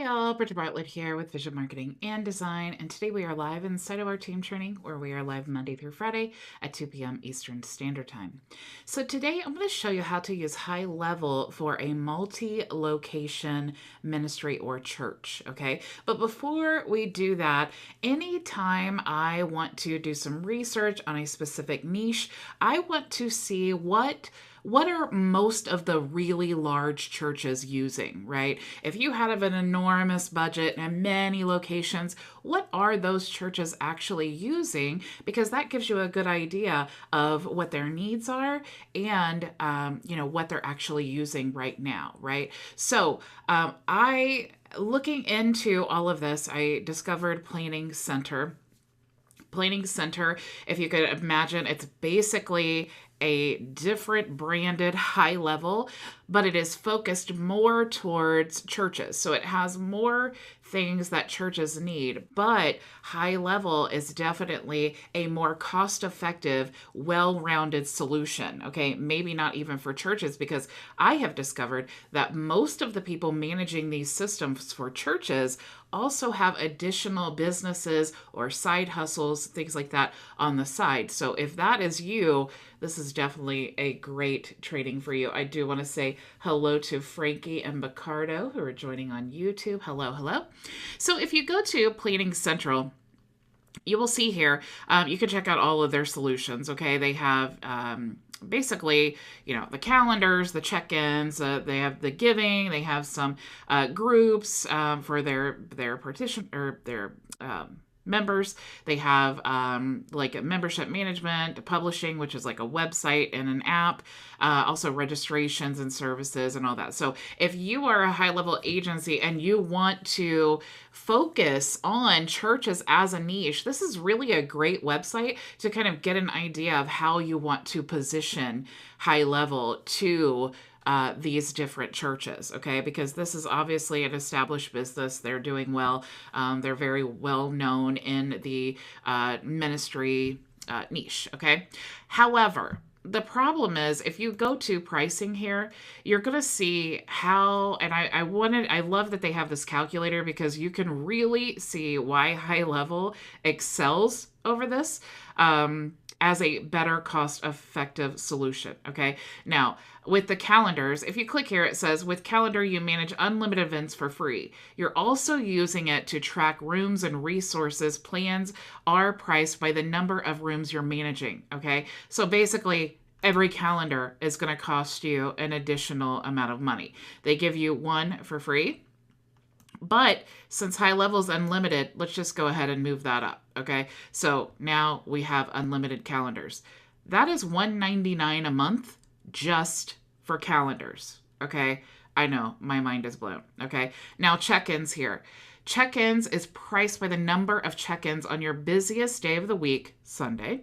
all, Bridget Bartlett here with Vision Marketing and Design, and today we are live inside of our team training where we are live Monday through Friday at 2 p.m. Eastern Standard Time. So today I'm going to show you how to use HighLevel for a multi-location ministry or church, okay? But before we do that, anytime I want to do some research on a specific niche, I want to see what are most of the really large churches using, right? If you have an enormous budget and many locations, what are those churches actually using? Because that gives you a good idea of what their needs are and, what they're actually using right now, right? So looking into all of this, I discovered Planning Center. Planning Center, if you could imagine, it's basically a different branded HighLevel, but it is focused more towards churches. So it has more things that churches need, but HighLevel is definitely a more cost-effective, well-rounded solution. Okay, maybe not even for churches, because I have discovered that most of the people managing these systems for churches also have additional businesses or side hustles, things like that on the side. So if that is you, this is definitely a great training for you. I do want to say hello to Frankie and Bacardo who are joining on YouTube. Hello, hello. So if you go to Planning Central, you will see here, you can check out all of their solutions, okay? They have basically, the calendars, the check-ins, they have the giving, they have some groups for their partition or their members. They have like a membership management, publishing, which is like a website and an app, also registrations and services and all that. So if you are a HighLevel agency and you want to focus on churches as a niche, this is really a great website to kind of get an idea of how you want to position HighLevel to these different churches, okay? Because this is obviously an established business. They're doing well. They're very well known in the ministry niche, okay? However, the problem is if you go to pricing here, you're going to see how, and I love that they have this calculator because you can really see why HighLevel excels over this as a better cost-effective solution, okay? Now, with the calendars, if you click here, it says, with calendar, you manage unlimited events for free. You're also using it to track rooms and resources. Plans are priced by the number of rooms you're managing, okay? So basically, every calendar is going to cost you an additional amount of money. They give you one for free. But since HighLevel is unlimited, let's just go ahead and move that up, okay? So now we have unlimited calendars. That is $199 a month just for calendars, okay? I know, my mind is blown, okay? Now check-ins here. Check-ins is priced by the number of check-ins on your busiest day of the week, Sunday.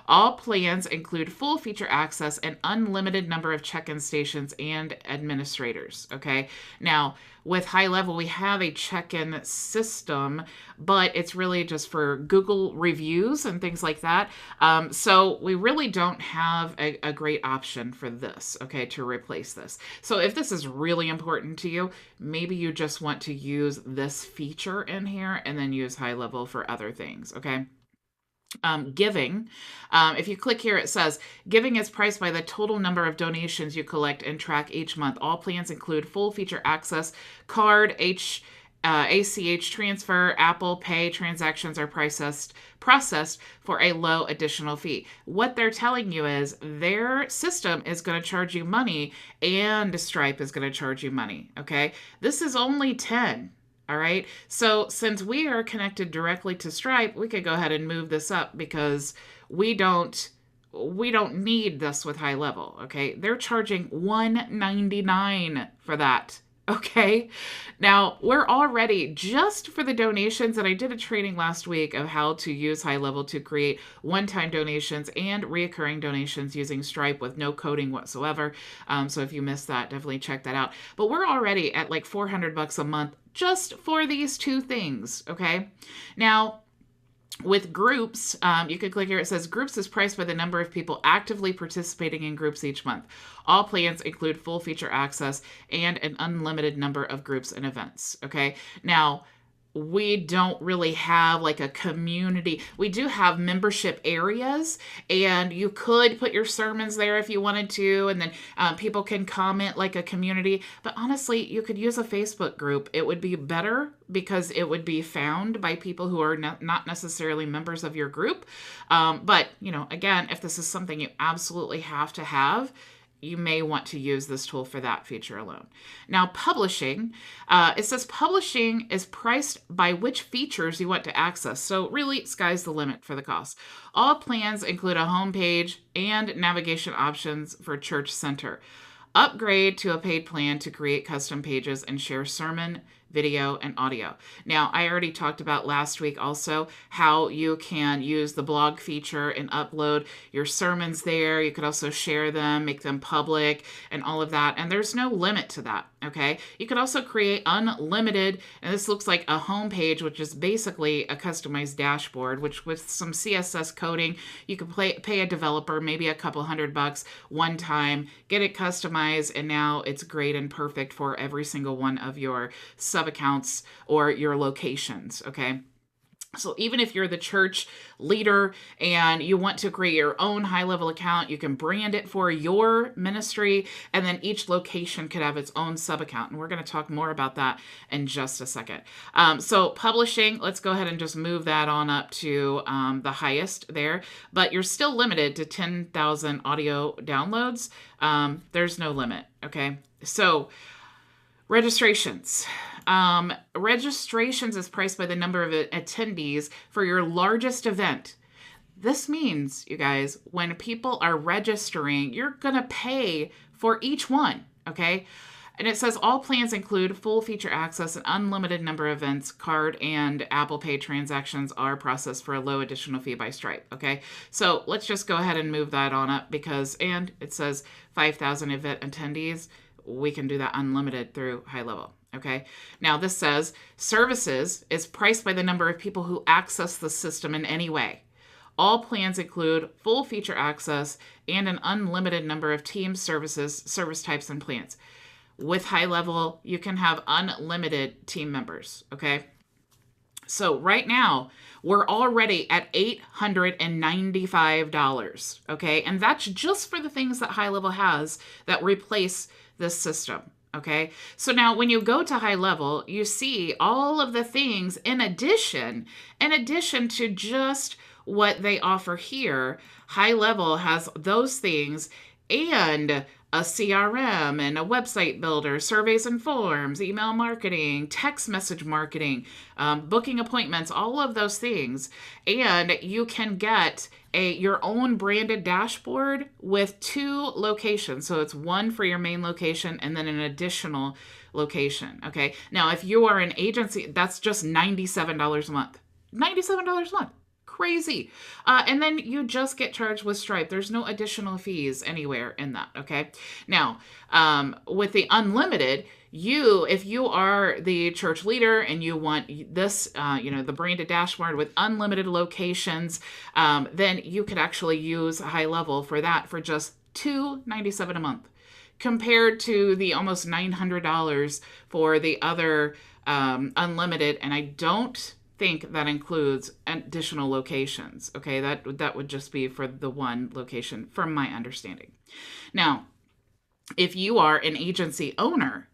All plans include full feature access and unlimited number of check-in stations and administrators, okay? Now, with HighLevel, we have a check-in system, but it's really just for Google reviews and things like that. So we really don't have a great option for this, okay, to replace this. So if this is really important to you, maybe you just want to use this feature in here and then use HighLevel for other things, okay? Giving, if you click here, it says giving is priced by the total number of donations you collect and track each month. All plans include full feature access, card, ACH transfer, Apple Pay transactions are processed for a low additional fee. What they're telling you is their system is going to charge you money and Stripe is going to charge you money, okay? This is only 10. All right. So since we are connected directly to Stripe, we could go ahead and move this up because we don't need this with HighLevel. Okay. They're charging $199 for that. Okay. Now we're already just for the donations, and I did a training last week of how to use HighLevel to create one-time donations and reoccurring donations using Stripe with no coding whatsoever. So if you missed that, definitely check that out. But we're already at like $400 a month just for these two things. Okay. Now, With groups, you can click here. It says groups is priced by the number of people actively participating in groups each month. All plans include full feature access and an unlimited number of groups and events. Okay. Now, we don't really have like a community. We do have membership areas, and you could put your sermons there if you wanted to, and then people can comment like a community. But honestly, you could use a Facebook group. It would be better because it would be found by people who are not necessarily members of your group. But, again, if this is something you absolutely have to have, you may want to use this tool for that feature alone. Now, publishing, it says publishing is priced by which features you want to access. So really, sky's the limit for the cost. All plans include a homepage and navigation options for Church Center. Upgrade to a paid plan to create custom pages and share sermon, video, and audio. Now, I already talked about last week also how you can use the blog feature and upload your sermons there. You could also share them, make them public, and all of that. And there's no limit to that, okay? You could also create unlimited, and this looks like a homepage, which is basically a customized dashboard, which with some CSS coding, you could pay a developer maybe a couple $100 one time, get it customized, and now it's great and perfect for every single one of your sub accounts or your locations, okay? So even if you're the church leader and you want to create your own HighLevel account, you can brand it for your ministry, and then each location could have its own sub account. And we're going to talk more about that in just a second. So publishing, let's go ahead and just move that on up to the highest there, but you're still limited to 10,000 audio downloads. There's no limit, okay? So registrations. Registrations is priced by the number of attendees for your largest event. This means, you guys, when people are registering, you're going to pay for each one, okay? And it says all plans include full feature access and unlimited number of events. Card and Apple Pay transactions are processed for a low additional fee by Stripe, okay? So let's just go ahead and move that on up and it says 5,000 event attendees. We can do that unlimited through HighLevel. Okay. Now this says services is priced by the number of people who access the system in any way. All plans include full feature access and an unlimited number of team services, service types, and plans. With HighLevel, you can have unlimited team members. Okay. So right now, we're already at $895. Okay. And that's just for the things that HighLevel has that replace this system. Okay, so now when you go to HighLevel, you see all of the things in addition to just what they offer here. HighLevel has those things and a CRM and a website builder, surveys and forms, email marketing, text message marketing, booking appointments, all of those things. And you can get your own branded dashboard with 2 locations. So it's one for your main location and then an additional location. Okay. Now, if you are an agency, that's just $97 a month. $97 a month. Crazy. And then you just get charged with Stripe. There's no additional fees anywhere in that. Okay. Now, with the unlimited, if you are the church leader and you want this, the branded dashboard with unlimited locations, then you could actually use HighLevel for that for just $297 a month, compared to the almost $900 for the other unlimited. And I don't think that includes additional locations. Okay, that would just be for the one location, from my understanding. Now, if you are an agency owner,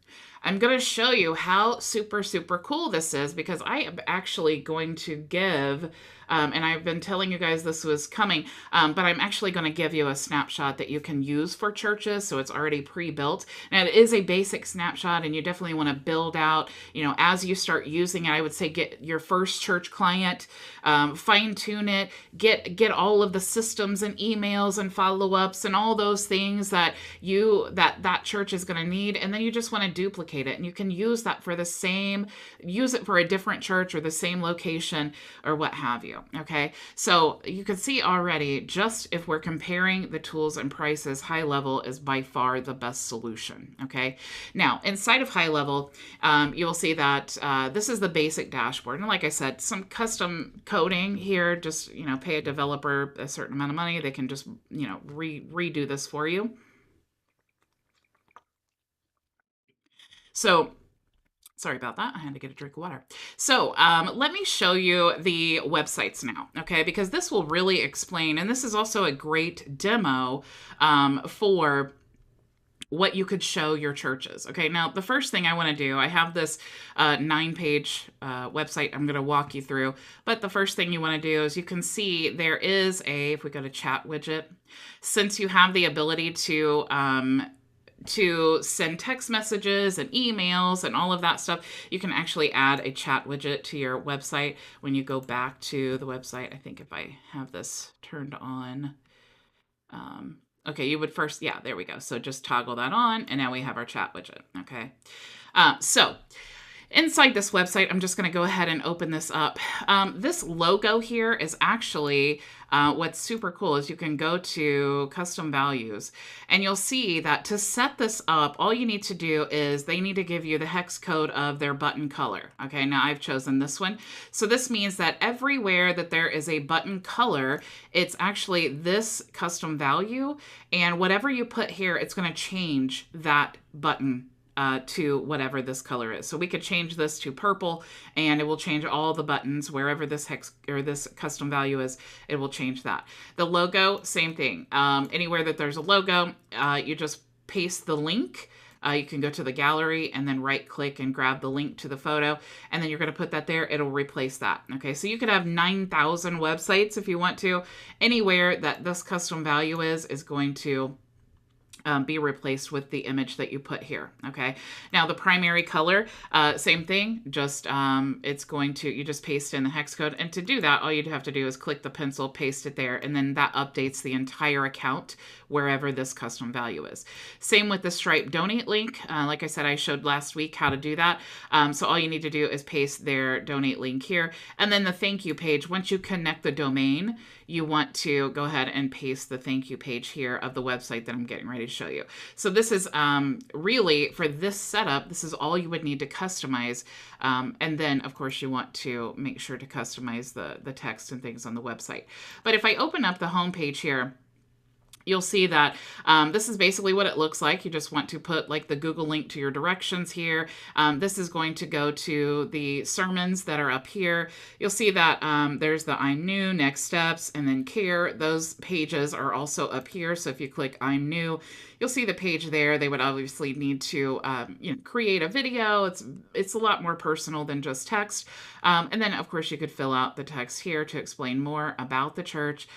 I'm going to show you how super, super cool this is, because I am actually going to give, and I've been telling you guys this was coming, but I'm actually going to give you a snapshot that you can use for churches. So it's already pre-built. Now it is a basic snapshot, and you definitely want to build out, as you start using it. I would say get your first church client, fine tune it, get all of the systems and emails and follow-ups and all those things that that church is going to need. And then you just want to duplicate it, and you can use that for use it for a different church or the same location or what have you. Okay, so you can see already, just if we're comparing the tools and prices, HighLevel is by far the best solution. Okay, now inside of HighLevel, you will see that this is the basic dashboard. And like I said, some custom coding here, just, pay a developer a certain amount of money. They can just, redo this for you. So sorry about that. I had to get a drink of water. So let me show you the websites now, okay? Because this will really explain, and this is also a great demo for what you could show your churches. Okay, now the first thing I want to do, I have this 9-page website I'm going to walk you through. But the first thing you want to do is you can see there is if we go to chat widget, since you have the ability to send text messages and emails and all of that stuff, you can actually add a chat widget to your website. When you go back to the website, I think if I have this turned on, okay, you would first, yeah, there we go. So just toggle that on, and now we have our chat widget, okay? So inside this website, I'm just going to go ahead and open this up. This logo here is actually what's super cool is you can go to custom values, and you'll see that to set this up, all you need to do is they need to give you the hex code of their button color. Okay, now I've chosen this one. So this means that everywhere that there is a button color, it's actually this custom value, and whatever you put here, it's going to change that button to whatever this color is. So we could change this to purple, and it will change all the buttons wherever this hex or this custom value is. It will change that. The logo, same thing. Anywhere that there's a logo, you just paste the link. You can go to the gallery and then right click and grab the link to the photo, and then you're going to put that there. It'll replace that. Okay, so you could have 9,000 websites if you want to. Anywhere that this custom value is going to be replaced with the image that you put here. Okay, now the primary color, same thing, just it's going to, you just paste in the hex code, and to do that all you'd have to do is click the pencil, paste it there, and then that updates the entire account wherever this custom value is. Same with the Stripe donate link. Like I said, I showed last week how to do that. So all you need to do is paste their donate link here, and then the thank you page. Once you connect the domain, you want to go ahead and paste the thank you page here of the website that I'm getting ready to show you. So this is really, for this setup, this is all you would need to customize. And then, of course, you want to make sure to customize the text and things on the website. But if I open up the home page here, you'll see that this is basically what it looks like. You just want to put like the Google link to your directions here. This is going to go to the sermons that are up here. You'll see that there's the I'm new, next steps, and then care. Those pages are also up here. So if you click I'm new, you'll see the page there. They would obviously need to create a video. It's a lot more personal than just text. And then, of course, you could fill out the text here to explain more about the church.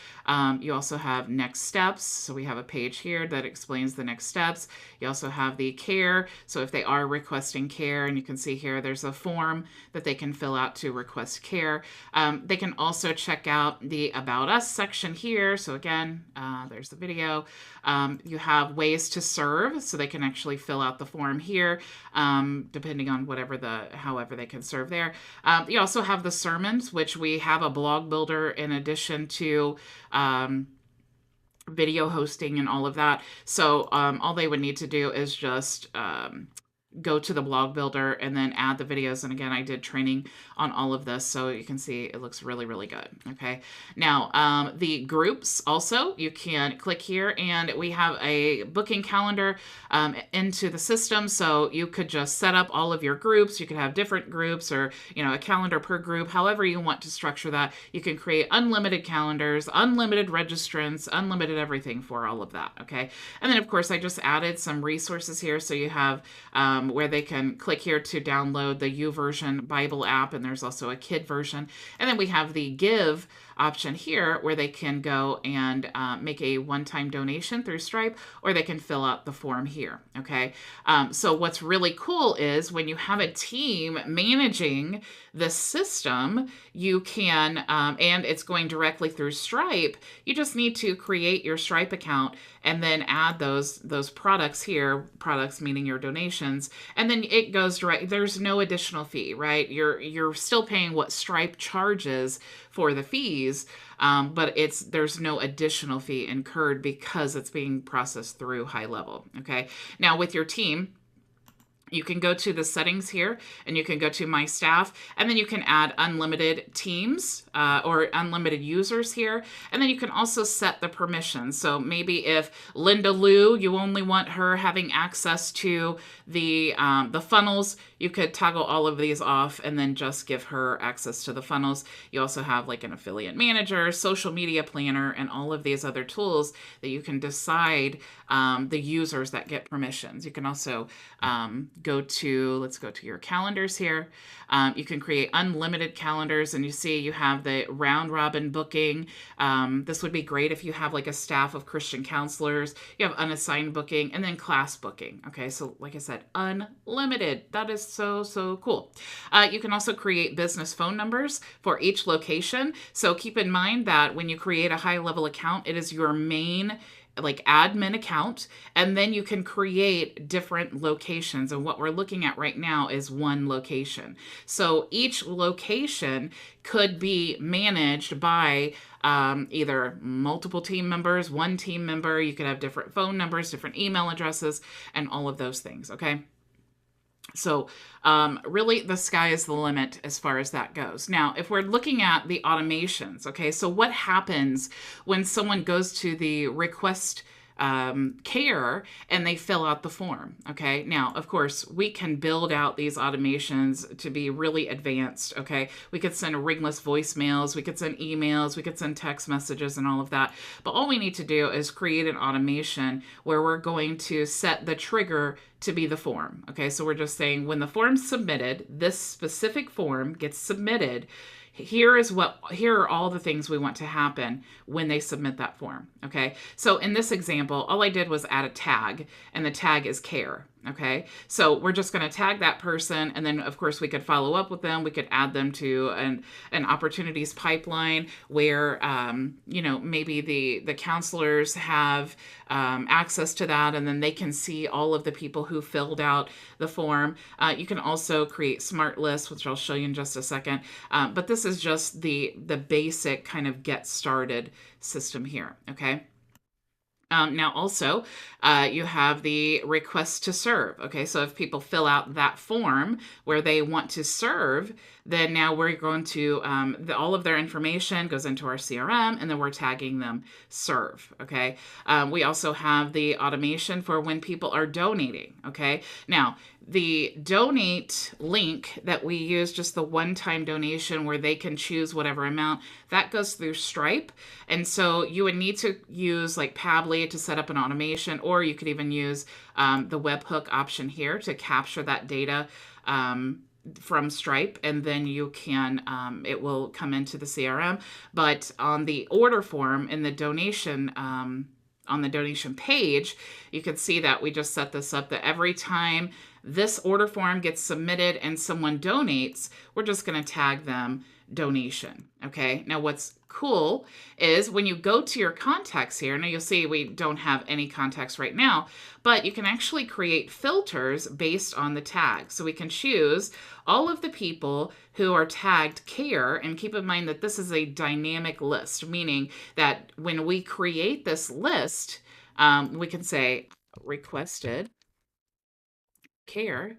You also have next steps. So we have a page here that explains the next steps. You also have the care. So if they are requesting care, and you can see here, there's a form that they can fill out to request care. They can also check out the About Us section here. So again, there's the video. You have ways to serve, so they can actually fill out the form here, depending on however they can serve there. You also have the sermons, which we have a blog builder in addition to video hosting and all of that. So all they would need to do is just go to the blog builder and then add the videos. And again, I did training on all of this, so you can see it looks really, really good. Okay. Now, the groups also, you can click here, and we have a booking calendar into the system. So you could just set up all of your groups. You could have different groups, or, a calendar per group, however you want to structure that. You can create unlimited calendars, unlimited registrants, unlimited everything for all of that. Okay. And then, of course, I just added some resources here. So you have where they can click here to download the YouVersion Bible app, and there's also a kid version. And then we have the Give option here where they can go and make a one-time donation through Stripe, or they can fill out the form here. Okay. So what's really cool is when you have a team managing the system, you can, and it's going directly through Stripe, you just need to create your Stripe account and then add those products here, products meaning your donations, and then it goes direct. There's no additional fee, right? You're still paying what Stripe charges for the fees, but there's no additional fee incurred because it's being processed through HighLevel. Okay. Now with your team, you can go to the settings here and you can go to my staff, and then you can add unlimited teams or unlimited users here. And then you can also set the permissions. So maybe if Linda Lou, you only want her having access to the funnels, you could toggle all of these off and then just give her access to the funnels. You also have like an affiliate manager, social media planner, and all of these other tools that you can decide the users that get permissions. You can also let's go to your calendars here. You can create unlimited calendars, and you see you have the round robin booking. This would be great if you have like a staff of Christian counselors. You have unassigned booking, and then class booking. Okay, so like I said, unlimited. That is so, so cool. You can also create business phone numbers for each location. So keep in mind that when you create a HighLevel account, it is your main like admin account, and then you can create different locations. And what we're looking at right now is one location. So each location could be managed by either multiple team members, one team member. You could have different phone numbers, different email addresses, and all of those things. Okay. So really the sky is the limit as far as that goes. Now, if we're looking at the automations, okay, so what happens when someone goes to the request care and they fill out the form? Okay, now, of course, we can build out these automations to be really advanced. Okay, we could send ringless voicemails, we could send emails, we could send text messages and all of that. But all we need to do is create an automation where we're going to set the trigger to be the form. Okay, so we're just saying when the form's submitted, this specific form gets submitted, here are all the things we want to happen when they submit that form. Okay, so in this example, all I did was add a tag, and the tag is care. Okay, so we're just going to tag that person, and then of course we could follow up with them. We could add them to an opportunities pipeline where maybe the counselors have access to that, and then they can see all of the people who filled out the form. You can also create smart lists, which I'll show you in just a second. But this is just the basic kind of get started system here. Okay. Now also, you have the request to serve. Okay, so if people fill out that form where they want to serve, then now we're going to, all of their information goes into our CRM, and then we're tagging them serve. Okay, we also have the automation for when people are donating. Okay, now the donate link that we use, just the one-time donation where they can choose whatever amount, that goes through Stripe. And so you would need to use like Pabbly to set up an automation, or you could even use the webhook option here to capture that data from Stripe, and then you can, it will come into the CRM. But on the order form in the donation, on the donation page, you can see that we just set this up that every time this order form gets submitted and someone donates, we're just going to tag them donation. Okay. Now what's cool is when you go to your contacts here, now you'll see we don't have any contacts right now, but you can actually create filters based on the tag. So we can choose all of the people who are tagged care, and keep in mind that this is a dynamic list, meaning that when we create this list, we can say requested care.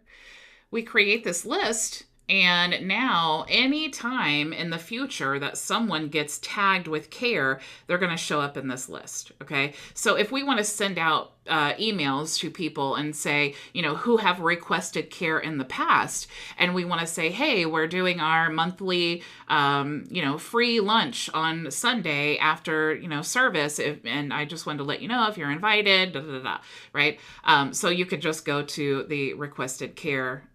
We create this list, and now anytime in the future that someone gets tagged with care, they're going to show up in this list. Okay, so if we want to send out emails to people and say, who have requested care in the past, and we want to say, hey, we're doing our monthly free lunch on Sunday after service, and I just wanted to let you know if you're invited, right? So you could just go to the requested care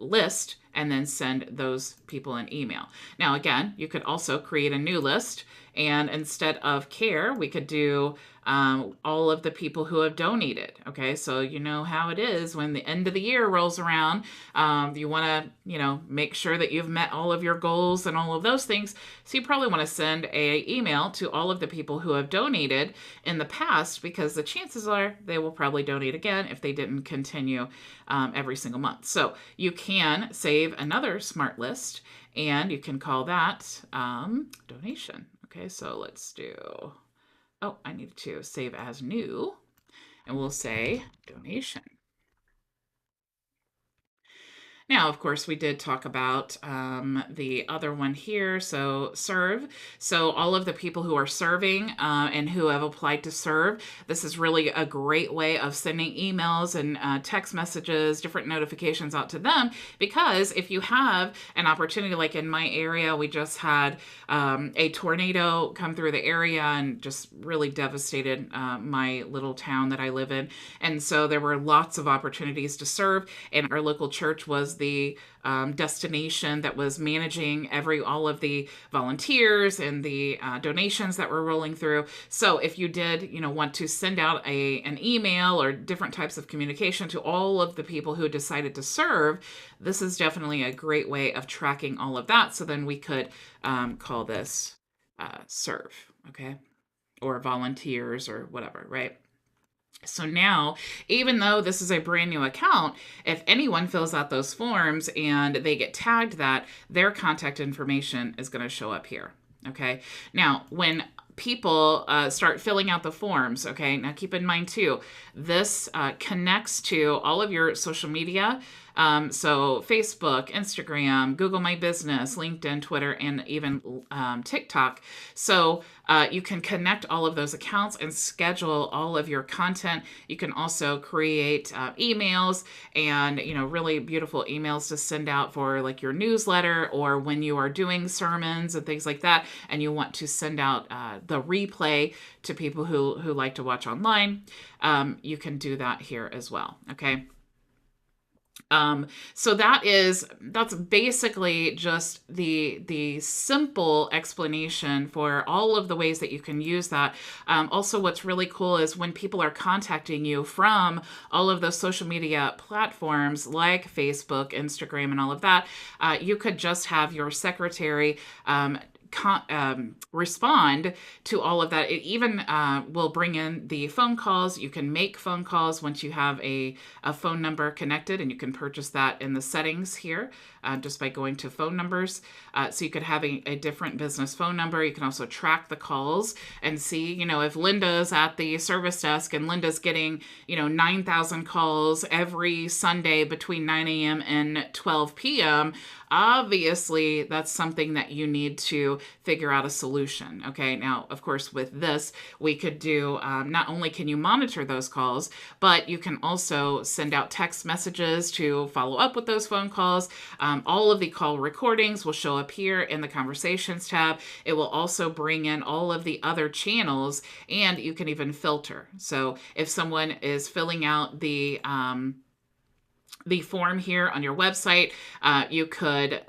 list and then send those people an email. Now, again, you could also create a new list, and instead of care, we could do all of the people who have donated. Okay, so you know how it is when the end of the year rolls around. You want to, make sure that you've met all of your goals and all of those things. So you probably want to send a email to all of the people who have donated in the past, because the chances are they will probably donate again if they didn't continue every single month. So you can save another smart list, and you can call that donation. Okay, so let's do, I need to save as new, and we'll say donation. Now, of course, we did talk about the other one here, so serve. So all of the people who are serving and who have applied to serve, this is really a great way of sending emails and text messages, different notifications out to them, because if you have an opportunity, like in my area, we just had a tornado come through the area and just really devastated my little town that I live in. And so there were lots of opportunities to serve, and our local church was the destination that was managing all of the volunteers and the donations that were rolling through. So if you did, want to send out an email or different types of communication to all of the people who decided to serve, this is definitely a great way of tracking all of that. So then we could call this serve, okay, or volunteers or whatever, right? So now, even though this is a brand new account, if anyone fills out those forms and they get tagged that, their contact information is going to show up here. Okay. Now, when people start filling out the forms, okay, now keep in mind too, this connects to all of your social media. So Facebook, Instagram, Google My Business, LinkedIn, Twitter, and even TikTok. So you can connect all of those accounts and schedule all of your content. You can also create emails and, really beautiful emails to send out for like your newsletter, or when you are doing sermons and things like that, and you want to send out the replay to people who like to watch online. You can do that here as well. Okay. So that's basically just the simple explanation for all of the ways that you can use that. Also, what's really cool is when people are contacting you from all of those social media platforms like Facebook, Instagram, and all of that, you could just have your secretary respond to all of that. It even will bring in the phone calls. You can make phone calls once you have a phone number connected, and you can purchase that in the settings here just by going to phone numbers. So you could have a different business phone number. You can also track the calls and see, if Linda's at the service desk and Linda's getting, 9,000 calls every Sunday between 9 a.m. and 12 p.m., obviously that's something that you need to figure out a solution. Okay. Now, of course, with this, we could do, not only can you monitor those calls, but you can also send out text messages to follow up with those phone calls. All of the call recordings will show up here in the conversations tab. It will also bring in all of the other channels, and you can even filter. So if someone is filling out the form here on your website, you could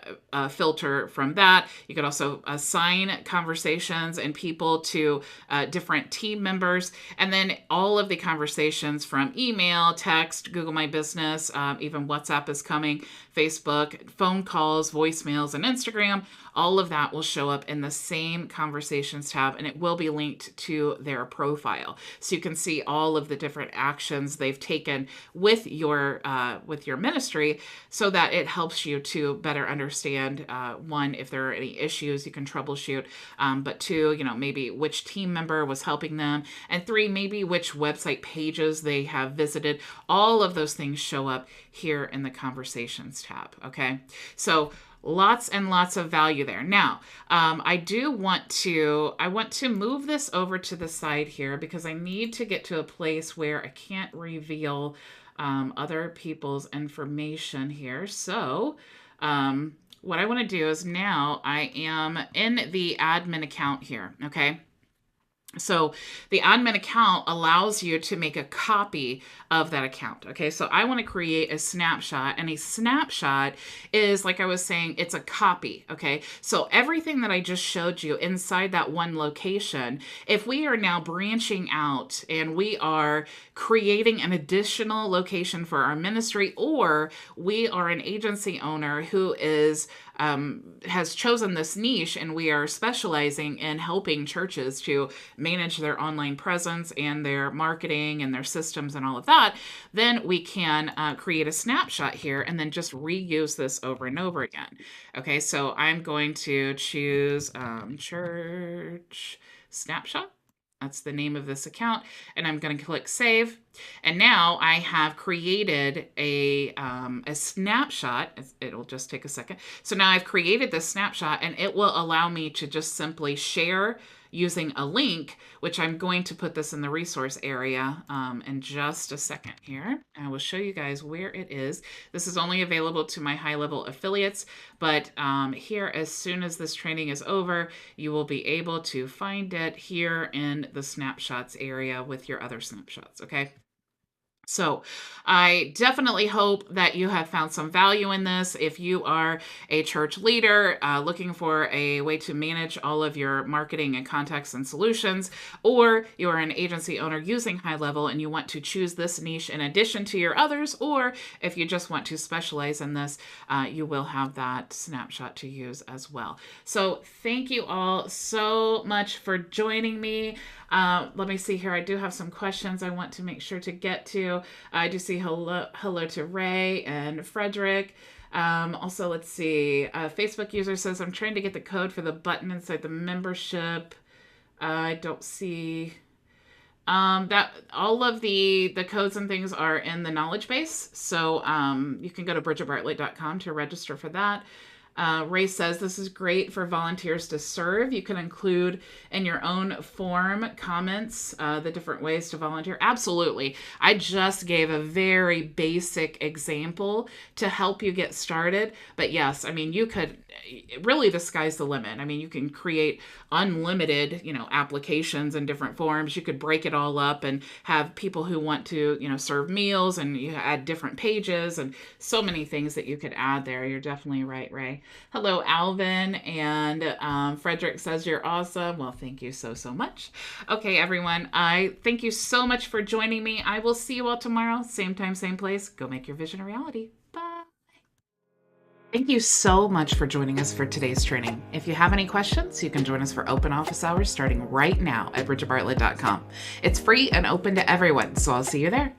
filter from that. You could also assign conversations and people to different team members. And then all of the conversations from email, text, Google My Business, even WhatsApp is coming, Facebook, phone calls, voicemails, and Instagram, all of that will show up in the same conversations tab, and it will be linked to their profile. So you can see all of the different actions they've taken with your ministry, so that it helps you to better understand, one, if there are any issues you can troubleshoot, but two, maybe which team member was helping them, and three, maybe which website pages they have visited. All of those things show up here in the conversations tab. Okay. So lots and lots of value there. Now, I want to move this over to the side here, because I need to get to a place where I can't reveal other people's information here. So what I want to do is, now I am in the admin account here. Okay. So the admin account allows you to make a copy of that account. Okay, so I want to create a snapshot, and a snapshot is, like I was saying, it's a copy. Okay, so everything that I just showed you inside that one location, if we are now branching out and we are creating an additional location for our ministry, or we are an agency owner who has chosen this niche, and we are specializing in helping churches to manage their online presence and their marketing and their systems and all of that, then we can create a snapshot here and then just reuse this over and over again. Okay, so I'm going to choose Church Snapshot. That's the name of this account. And I'm going to click Save. And now I have created a snapshot. It'll just take a second. So now I've created this snapshot, and it will allow me to just simply share using a link, which I'm going to put this in the resource area in just a second here. I will show you guys where it is. This is only available to my HighLevel affiliates, but here, as soon as this training is over, you will be able to find it here in the snapshots area with your other snapshots, okay? So I definitely hope that you have found some value in this. If you are a church leader looking for a way to manage all of your marketing and contacts and solutions, or you are an agency owner using HighLevel and you want to choose this niche in addition to your others, or if you just want to specialize in this, you will have that snapshot to use as well. So thank you all so much for joining me. Let me see here. I do have some questions I want to make sure to get to. I do see hello to Ray and Frederick. Also, let's see. Facebook user says, I'm trying to get the code for the button inside the membership. I don't see that all of the codes and things are in the knowledge base. So you can go to bridgetbartlett.com to register for that. Ray says, this is great for volunteers to serve. You can include in your own form comments, the different ways to volunteer. Absolutely. I just gave a very basic example to help you get started. But yes, I mean, you could really, the sky's the limit. I mean, you can create unlimited, applications in different forms. You could break it all up and have people who want to, serve meals, and you add different pages and so many things that you could add there. You're definitely right, Ray. Hello, Alvin, and Frederick says you're awesome. Well, thank you so much. Okay, everyone, I thank you so much for joining me. I will see you all tomorrow, same time, same place. Go make your vision a reality. Bye. Thank you so much for joining us for today's training. If you have any questions, you can join us for open office hours starting right now at bridgetbartlett.com. It's free and open to everyone, so I'll see you there.